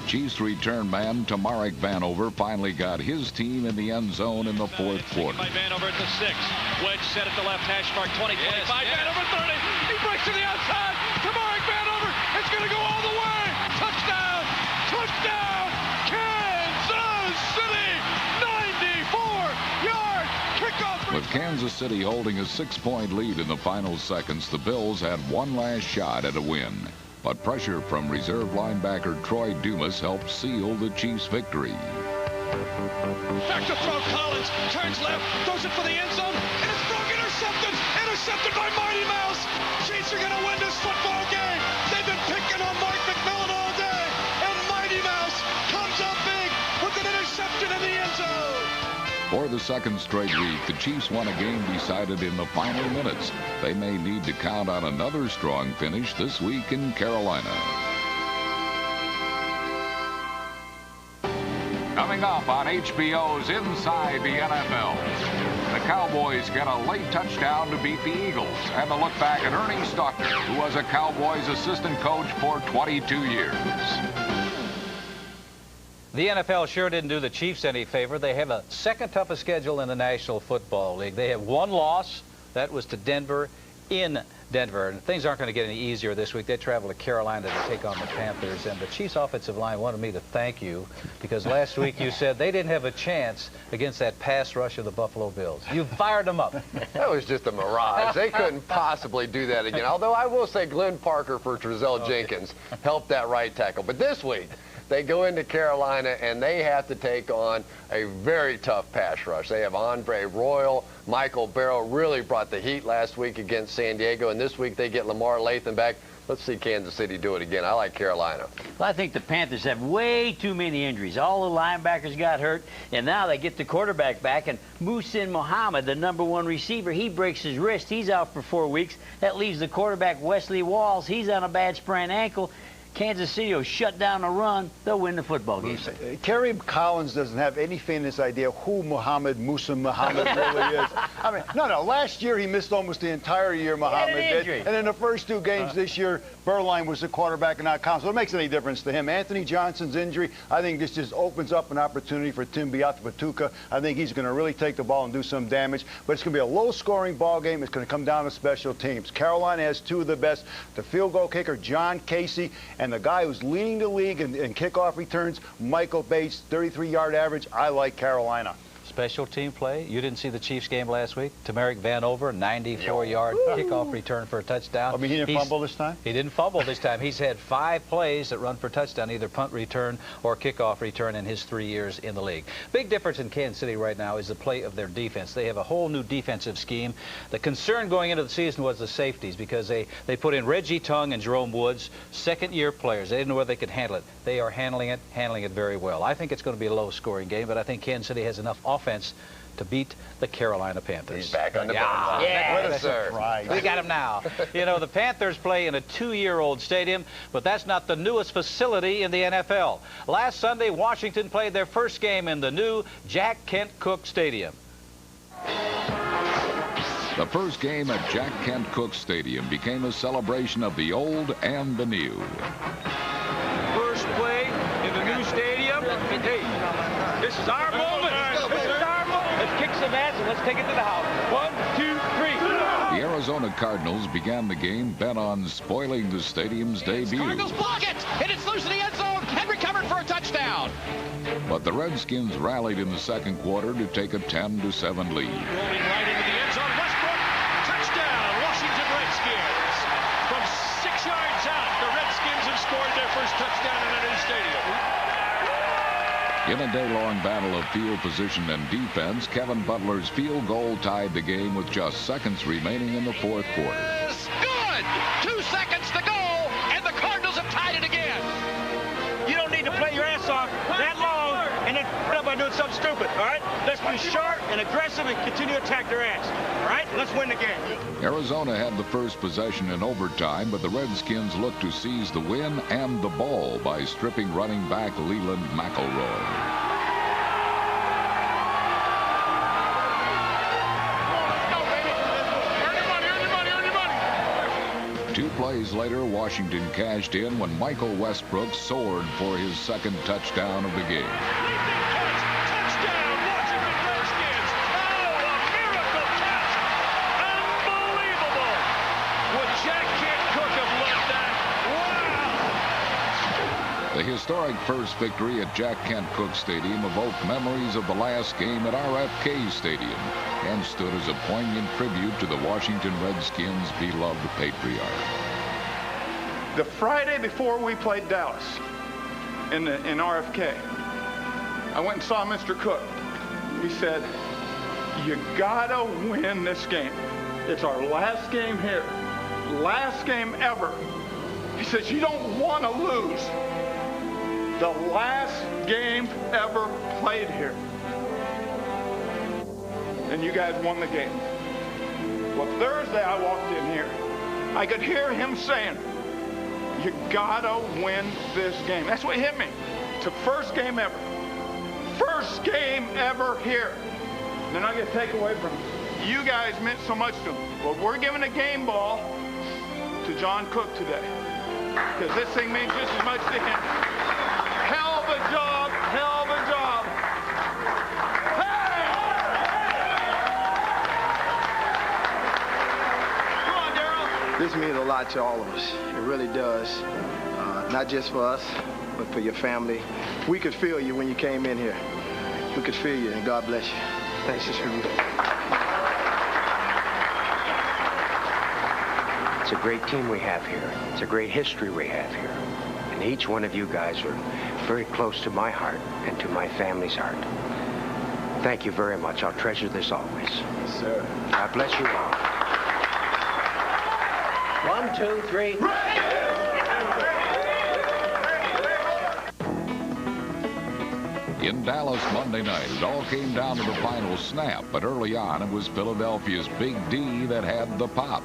Chiefs return man Tamarick Vanover finally got his team in the end zone in the fourth quarter. By Vanover at the 6. Wedge set at the left hash mark. 20, 25. Vanover 30. He breaks to the outside. Tamarick Vanover. It's going to go all the way. Touchdown. Touchdown. Kansas City. 94-yard kickoff. With Kansas City holding a 6-point lead in the final seconds, the Bills had one last shot at a win. But pressure from reserve linebacker Troy Dumas helped seal the Chiefs' victory. Back to throw. Collins turns left, throws it for the end zone, and it's broken. Intercepted. Intercepted by Mighty Mouse. Chiefs are going to win this football game. They've been picking on Mark McMillan all day, and Mighty Mouse comes up big with an interception in the end zone. For the second straight week, the Chiefs won a game decided in the final minutes. They may need to count on another strong finish this week in Carolina. Coming up on HBO's Inside the NFL, the Cowboys get a late touchdown to beat the Eagles, and a look back at Ernie Stockton, who was a Cowboys assistant coach for 22 years. The NFL sure didn't do the Chiefs any favor. They have a second toughest schedule in the National Football League. They have one loss. That was to Denver in Denver. And things aren't going to get any easier this week. They travel to Carolina to take on the Panthers. And the Chiefs offensive line wanted me to thank you because last week you said they didn't have a chance against that pass rush of the Buffalo Bills. You fired them up. That was just a mirage. They couldn't possibly do that again. Although I will say Glenn Parker for Trezell Jenkins helped that right tackle. But this week, they go into Carolina, and they have to take on a very tough pass rush. They have Andre Royal. Michael Barrow really brought the heat last week against San Diego, and this week they get Lamar Latham back. Let's see Kansas City do it again. I like Carolina. Well, I think the Panthers have way too many injuries. All the linebackers got hurt, and now they get the quarterback back. And Muhsin Muhammad, the #1 receiver, he breaks his wrist. He's out for 4 weeks. That leaves the quarterback Wesley Walls. He's on a bad sprained ankle. Kansas City will shut down a run. They'll win the football game. Kerry Collins doesn't have any faintest idea who Muhsin Muhammad really is. I mean, no. Last year he missed almost the entire year, Muhammad did. And in the first 2 games this year, Berline was the quarterback and not Collins. So it makes any difference to him. Anthony Johnson's injury, I think this just opens up an opportunity for Tim Biatapatuka. I think he's going to really take the ball and do some damage. But it's going to be a low-scoring ball game. It's going to come down to special teams. Carolina has 2 of the best. The field goal kicker, John Casey, and the guy who's leading the league in kickoff returns, Michael Bates, 33-yard average. I like Carolina. Special team play. You didn't see the Chiefs game last week. Tamarick Vanover, 94-yard kickoff return for a touchdown. I mean, he didn't fumble this time? He didn't fumble this time. He's had 5 plays that run for touchdown, either punt return or kickoff return in his 3 years in the league. Big difference in Kansas City right now is the play of their defense. They have a whole new defensive scheme. The concern going into the season was the safeties because they put in Reggie Tongue and Jerome Woods, second-year players. They didn't know whether they could handle it. They are handling it very well. I think it's going to be a low-scoring game, but I think Kansas City has enough offense to beat the Carolina Panthers. He's back on the bench. What a surprise. We got him now. You know, the Panthers play in a 2-year-old stadium, but that's not the newest facility in the NFL. Last Sunday, Washington played their first game in the new Jack Kent Cooke Stadium. The first game at Jack Kent Cooke Stadium became a celebration of the old and the new. First play in the new stadium. Hey, this is our moment. This is our moment. Let's kick some ass and let's take it to the house. 1, 2, 3. The Arizona Cardinals began the game bent on spoiling the stadium's debut. Cardinals block it, and it's loose in the end zone and recovered for a touchdown. But the Redskins rallied in the second quarter to take a 10-7 lead. Rolling right into the end zone. Westbrook, touchdown, Washington Redskins. From 6 yards out, the Redskins have scored their first touchdown in a new stadium. In a day-long battle of field position and defense, Kevin Butler's field goal tied the game with just seconds remaining in the fourth quarter. Good! 2 seconds to go, and the Cardinals have tied it again. You don't need to play your ass off that long and then put up by doing something stupid, all right? Let's be sharp and aggressive and continue to attack their ass, all right? Let's win the game. Arizona had the first possession in overtime, but the Redskins looked to seize the win and the ball by stripping running back Leland McElroy. 2 plays later, Washington cashed in when Michael Westbrook soared for his second touchdown of the game. Touchdown, Washington Redskins. Oh, a miracle catch. Unbelievable. Would Jack Kent Cooke have left that? Wow. The historic first victory at Jack Kent Cooke Stadium evoked memories of the last game at RFK Stadium and stood as a poignant tribute to the Washington Redskins' beloved patriarch. The Friday before we played Dallas in RFK, I went and saw Mr. Cooke. He said, "You gotta win this game. It's our last game here. Last game ever." He says, "You don't want to lose the last game ever played here." And you guys won the game. Well, Thursday I walked in here. I could hear him saying, "You gotta win this game." That's what hit me. It's the first game ever. First game ever here. They're not going to take away from it. You guys meant so much to him. Well, we're giving a game ball to John Cook today, because this thing means just as much to him. Hell of a job, hell of a job. Hey! Come on, Daryl. This means a lot to all of us. It really does. Not just for us, but for your family. We could feel you when you came in here. We could feel you, and God bless you. Thanks, Sister Ruth. It's a great team we have here. It's a great history we have here. And each one of you guys are very close to my heart and to my family's heart. Thank you very much. I'll treasure this always. Yes, sir. God bless you all. 1, 2, 3. In Dallas Monday night, it all came down to the final snap, but early on it was Philadelphia's Big D that had the pop.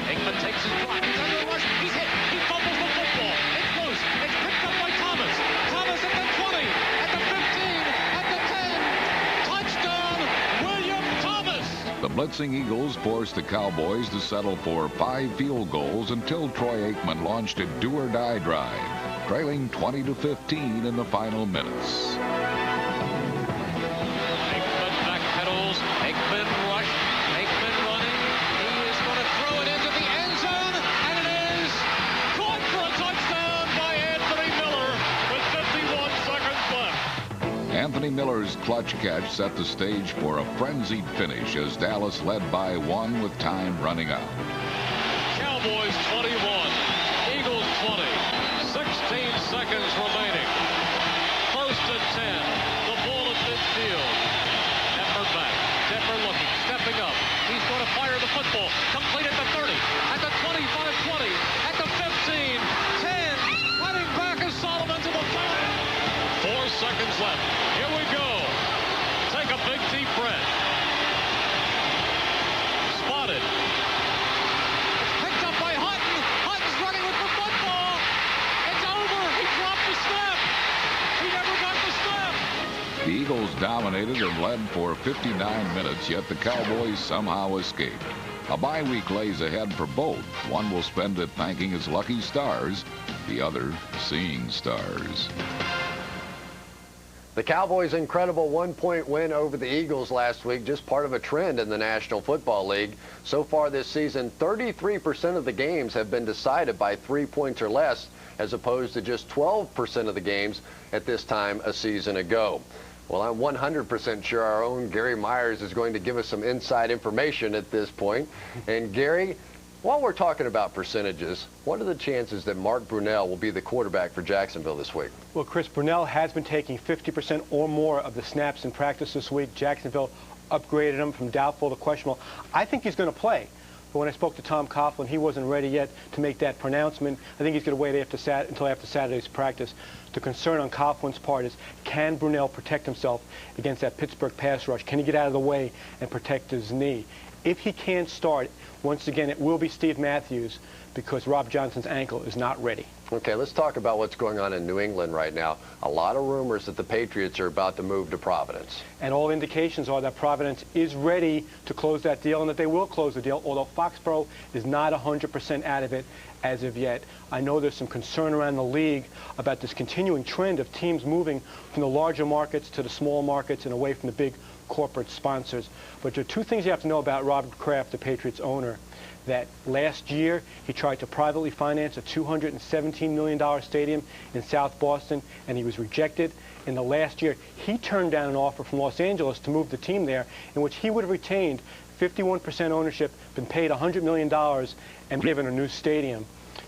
Aikman takes his block. He's under rush. He's hit. He fumbles the football. It's loose. It's picked up by Thomas. Thomas at the 20, at the 15, at the 10. Touchdown, William Thomas. The blitzing Eagles forced the Cowboys to settle for 5 field goals until Troy Aikman launched a do-or-die drive, trailing 20-15 in the final minutes. Aikman backpedals. Aikman rush. Aikman running. He is going to throw it into the end zone, and it is caught for a touchdown by Anthony Miller with 51 seconds left. Anthony Miller's clutch catch set the stage for a frenzied finish as Dallas led by 1 with time running out. Cowboys 21. Eagles 20. 16 seconds remaining. First and 10. The ball at midfield. Detmer back. Detmer looking. Stepping up. He's going to fire the football. Complete at the 30. At the 25-20. At the 15. 10. Running back is Solomon to the 5. 4 seconds left. Here we go. Take a big deep breath. Spotted. It's picked up by Hutton. Hutton's running with the football. It's over. He dropped the snap. He never got the snap. The Eagles dominated and led for 59 minutes, yet the Cowboys somehow escaped. A bye week lays ahead for both. One will spend it thanking his lucky stars, the other seeing stars. The Cowboys' incredible 1-point win over the Eagles last week, just part of a trend in the National Football League. So far this season, 33% of the games have been decided by 3 points or less, as opposed to just 12% of the games at this time a season ago. Well, I'm 100% sure our own Gary Myers is going to give us some inside information at this point. And Gary, while we're talking about percentages, what are the chances that Mark Brunell will be the quarterback for Jacksonville this week? Well, Chris, Brunell has been taking 50% or more of the snaps in practice this week. Jacksonville upgraded him from doubtful to questionable. I think he's going to play. But when I spoke to Tom Coughlin, he wasn't ready yet to make that pronouncement. I think he's going to wait until after Saturday's practice. The concern on Coughlin's part is, can Brunell protect himself against that Pittsburgh pass rush? Can he get out of the way and protect his knee? If he can't start, once again, it will be Steve Matthews because Rob Johnson's ankle is not ready. Okay, let's talk about what's going on in New England right now. A lot of rumors that the Patriots are about to move to Providence. And all indications are that Providence is ready to close that deal and that they will close the deal, although Foxborough is not 100% out of it as of yet. I know there's some concern around the league about this continuing trend of teams moving from the larger markets to the small markets and away from the big corporate sponsors. But there are two things you have to know about Robert Kraft, the Patriots owner. That last year he tried to privately finance a $217 million stadium in South Boston, and he was rejected. In the last year, he turned down an offer from Los Angeles to move the team there, in which he would have retained 51% ownership, been paid $100 million, and given a new stadium.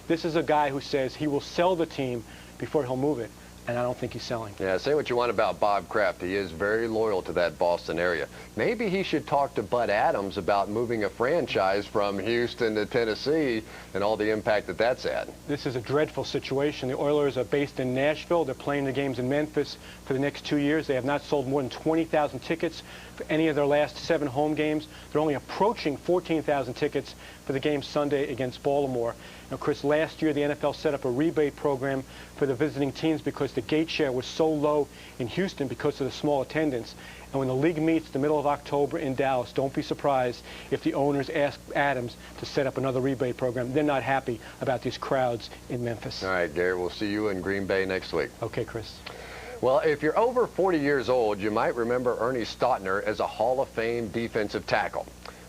This is a guy who says he will sell the team before he'll move it. And I don't think he's selling. Yeah, say what you want about Bob Kraft. He is very loyal to that Boston area. Maybe he should talk to Bud Adams about moving a franchise from Houston to Tennessee and all the impact that that's had. This is a dreadful situation. The Oilers are based in Nashville. They're playing the games in Memphis for the next 2 years. They have not sold more than 20,000 tickets for any of their last 7 home games. They're only approaching 14,000 tickets for the game Sunday against Baltimore. Now, Chris, last year the NFL set up a rebate program for the visiting teams because the gate share was so low in Houston because of the small attendance. And when the league meets the middle of October in Dallas, don't be surprised if the owners ask Adams to set up another rebate program. They're not happy about these crowds in Memphis. All right, Gary, we'll see you in Green Bay next week. Okay, Chris. Well, if you're over 40 years old, you might remember Ernie Stautner as a Hall of Fame defensive tackle.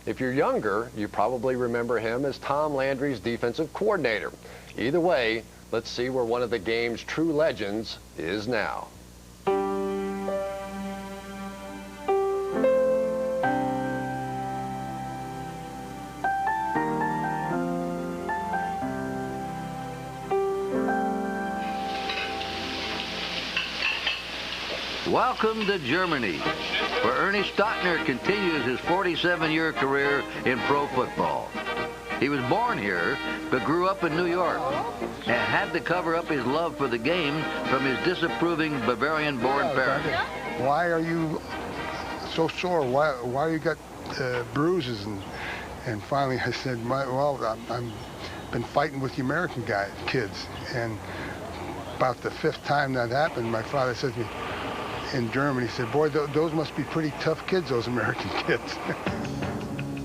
If you're younger, you probably remember him as Tom Landry's defensive coordinator. Either way, let's see where one of the game's true legends is now. Welcome to Germany, where Ernie Stautner continues his 47-year career in pro football. He was born here, but grew up in New York, and had to cover up his love for the game from his disapproving Bavarian-born parents. Why are you so sore? Why you got bruises? And finally I said, well, I've been fighting with the American kids. And about the 5th time that happened, my father said to me, in Germany, he said, boy, those must be pretty tough kids, those American kids.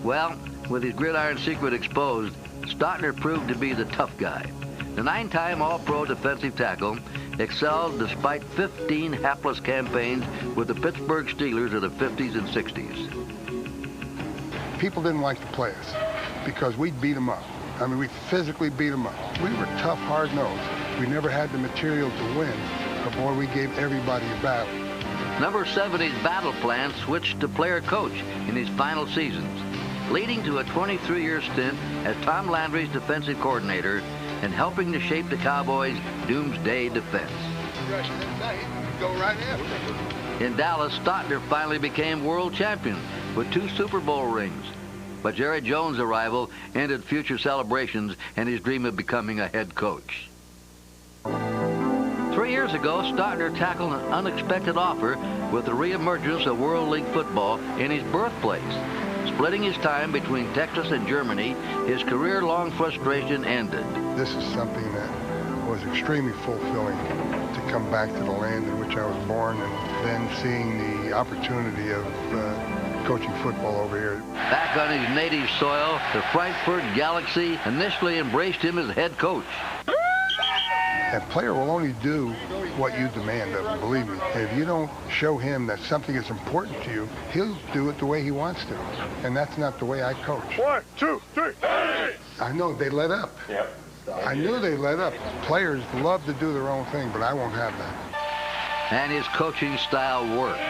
Well, with his gridiron secret exposed, Stautner proved to be the tough guy. The 9-time All-Pro defensive tackle excelled despite 15 hapless campaigns with the Pittsburgh Steelers of the 50s and 60s. People didn't like to play us because we'd beat them up. I mean, we physically beat them up. We were tough, hard-nosed. We never had the material to win, but boy, we gave everybody a battle. Number 70's battle plan switched to player coach in his final seasons, leading to a 23-year stint as Tom Landry's defensive coordinator and helping to shape the Cowboys' doomsday defense. Go right in. In Dallas, Stautner finally became world champion with 2 Super Bowl rings. But Jerry Jones' arrival ended future celebrations and his dream of becoming a head coach. 3 years ago, Stautner tackled an unexpected offer with the reemergence of World League football in his birthplace. Splitting his time between Texas and Germany, his career-long frustration ended. This is something that was extremely fulfilling, to come back to the land in which I was born and then seeing the opportunity of coaching football over here. Back on his native soil, the Frankfurt Galaxy initially embraced him as head coach. A player will only do what you demand of him, believe me. If you don't show him that something is important to you, he'll do it the way he wants to. And that's not the way I coach. 1, 2, 3, hey! I know, they let up. Yep. I knew they let up. Players love to do their own thing, but I won't have that. And his coaching style worked.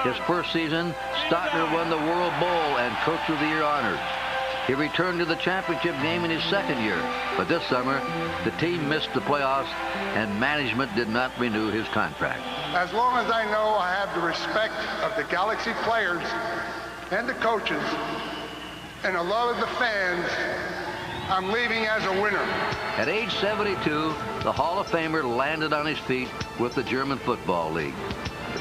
His first season, Stautner won the World Bowl and Coach of the Year honors. He returned to the championship game in his second year, but this summer, the team missed the playoffs and management did not renew his contract. As long as I know I have the respect of the Galaxy players and the coaches and the love of the fans, I'm leaving as a winner. At age 72, the Hall of Famer landed on his feet with the German Football League.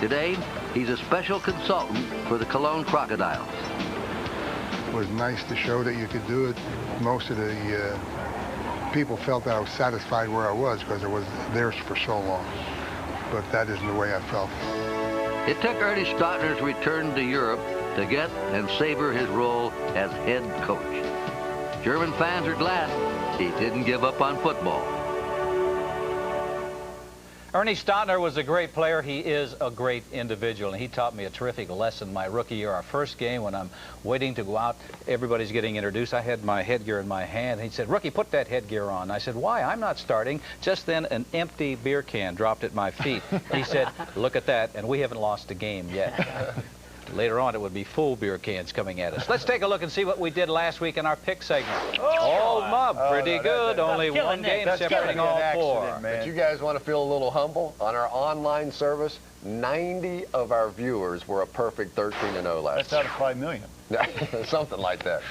Today, he's a special consultant for the Cologne Crocodiles. It was nice to show that you could do it. Most of the people felt that I was satisfied where I was because I was there for so long. But that isn't the way I felt. It took Ernie Stautner's return to Europe to get and savor his role as head coach. German fans are glad he didn't give up on football. Ernie Stautner was a great player. He is a great individual, and he taught me a terrific lesson my rookie year. Our first game, when I'm waiting to go out, everybody's getting introduced. I had my headgear in my hand. He said, "Rookie, put that headgear on." I said, "Why? I'm not starting." Just then, an empty beer can dropped at my feet. He said, "Look at that," and we haven't lost a game yet. Later on, it would be full beer cans coming at us. Let's take a look and see what we did last week in our pick segment. All up, pretty good. Only one game separating all four. But you guys want to feel a little humble? On our online service, 90 of our viewers were a perfect 13-0 last That's out of 5 million. Something like that.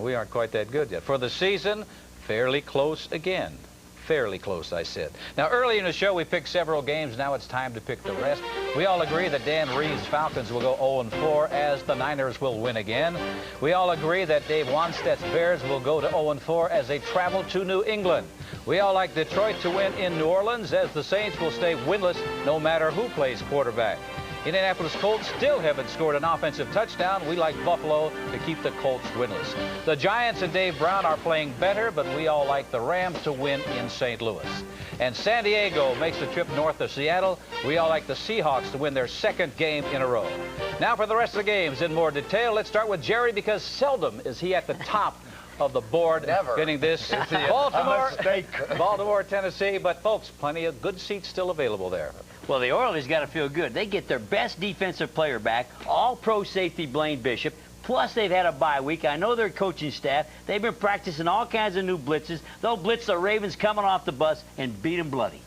We aren't quite that good yet. For the season, fairly close again. Fairly close, I said. Now, early in the show, we picked several games. Now it's time to pick the rest. We all agree that Dan Reeves' Falcons will go 0-4 as the Niners will win again. We all agree that Dave Wanstett's Bears will go to 0-4 as they travel to New England. We all like Detroit to win in New Orleans as the Saints will stay winless no matter who plays quarterback. Indianapolis Colts still haven't scored an offensive touchdown. We like Buffalo to keep the Colts winless. The Giants and Dave Brown are playing better, but we all like the Rams to win in St. Louis. And San Diego makes the trip north of Seattle. We all like the Seahawks to win their second game in a row. Now for the rest of the games in more detail, let's start with Jerry, because seldom is he at the top of the board. Never. Getting this. Baltimore, Tennessee, but folks, plenty of good seats still available there. Well, the Oilers got to feel good. They get their best defensive player back, all-pro safety Blaine Bishop, plus they've had a bye week. I know their coaching staff. They've been practicing all kinds of new blitzes. They'll blitz the Ravens coming off the bus and beat them bloody.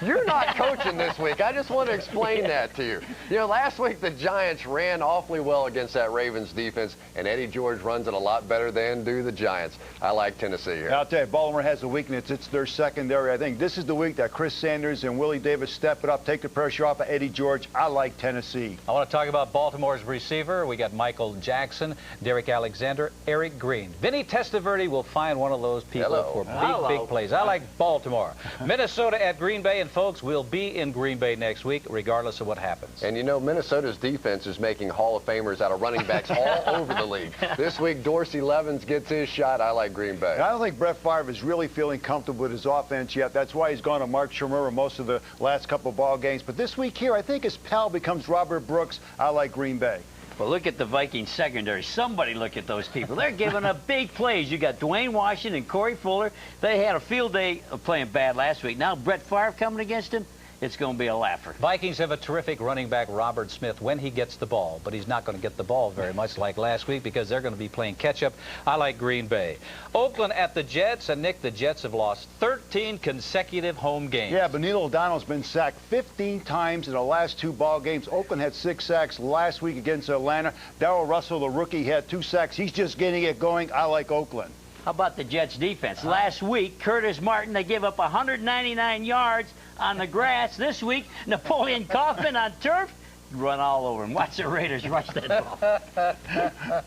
You're not coaching this week. I just want to explain that to you. You know, last week the Giants ran awfully well against that Ravens defense, and Eddie George runs it a lot better than do the Giants. I like Tennessee here. I'll tell you, Baltimore has a weakness. It's their secondary. I think this is the week that Chris Sanders and Willie Davis step it up, take the pressure off of Eddie George. I like Tennessee. I want to talk about Baltimore's receiver. We got Michael Jackson, Derek Alexander, Eric Green. Vinny Testaverde will find one of those people for big plays. I like Baltimore. Minnesota at Green Bay, and folks, we'll be in Green Bay next week, regardless of what happens. And you know, Minnesota's defense is making Hall of Famers out of running backs all over the league. This week, Dorsey Levens gets his shot. I like Green Bay. And I don't think Brett Favre is really feeling comfortable with his offense yet. That's why he's gone to Mark Shimura most of the last couple of ball games. But this week here, I think his pal becomes Robert Brooks. I like Green Bay. Well, look at the Vikings secondary. Somebody look at those people. They're giving up big plays. You got Dwayne Washington and Corey Fuller. They had a field day of playing bad last week. Now Brett Favre coming against him. It's going to be a laugher. Vikings have a terrific running back, Robert Smith, when he gets the ball. But he's not going to get the ball very much like last week because they're going to be playing catch-up. I like Green Bay. Oakland at the Jets. And, Nick, the Jets have lost 13 consecutive home games. Yeah, but Neil O'Donnell's been sacked 15 times in the last 2 ball games. Oakland had 6 sacks last week against Atlanta. Darrell Russell, the rookie, had 2 sacks. He's just getting it going. I like Oakland. How about the Jets defense? Last week, Curtis Martin, they gave up 199 yards on the grass. This week, Napoleon Kaufman on turf, run all over him. Watch the Raiders rush that ball.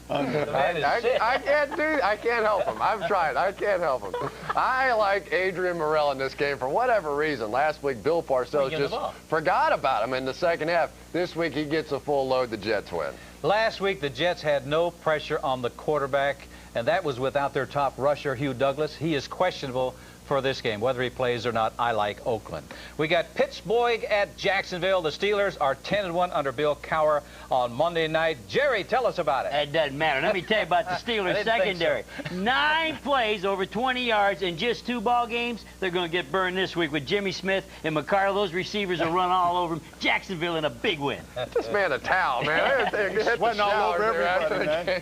I can't help him. I've tried. I can't help him. I like Adrian Morrell in this game for whatever reason. Last week, Bill Parcells just forgot about him in the second half. This week, he gets a full load. The Jets win. Last week, the Jets had no pressure on the quarterback, and that was without their top rusher, Hugh Douglas. He is questionable for this game. Whether he plays or not, I like Oakland. We got Pittsburgh at Jacksonville. The Steelers are 10-1 under Bill Cowher on Monday night. Jerry, tell us about it. It doesn't matter. Let me tell you about the Steelers secondary. 9 plays over 20 yards in just 2 ball games. They're going to get burned this week with Jimmy Smith and McCarl. Those receivers will run all over them. Jacksonville in a big win. This man a towel, man. Sweating all over everybody, man.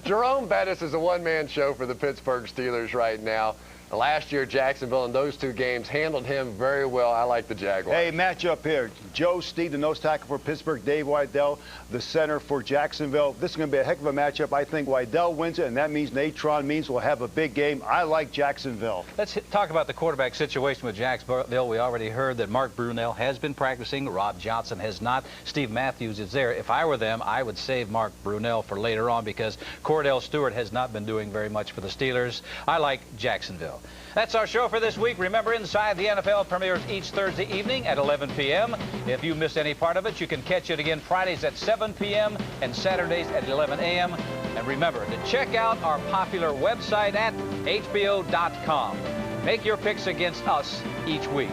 Jerome Bettis is a one-man show for the Pittsburgh Steelers right now. Last year, Jacksonville in those 2 games handled him very well. I like the Jaguars. Hey, matchup here. Joe Steed, the nose tackle for Pittsburgh. Dave Weidel, the center for Jacksonville. This is going to be a heck of a matchup. I think Weidel wins it, and that means Natron Means will have a big game. I like Jacksonville. Let's talk about the quarterback situation with Jacksonville. We already heard that Mark Brunell has been practicing. Rob Johnson has not. Steve Matthews is there. If I were them, I would save Mark Brunell for later on because Cordell Stewart has not been doing very much for the Steelers. I like Jacksonville. tomorrow. That's our show for this week. Remember, Inside the NFL premieres each Thursday evening at 11 p.m. If you missed any part of it, you can catch it again Fridays at 7 p.m. and Saturdays at 11 a.m. And remember to check out our popular website at HBO.com. Make your picks against us each week.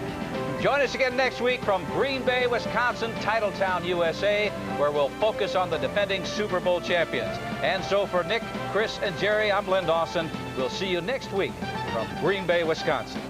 Join us again next week from Green Bay, Wisconsin, Titletown, USA, where we'll focus on the defending Super Bowl champions. And so for Nick, Chris, and Jerry, I'm Len Dawson. We'll see you next week from Green Bay, Wisconsin.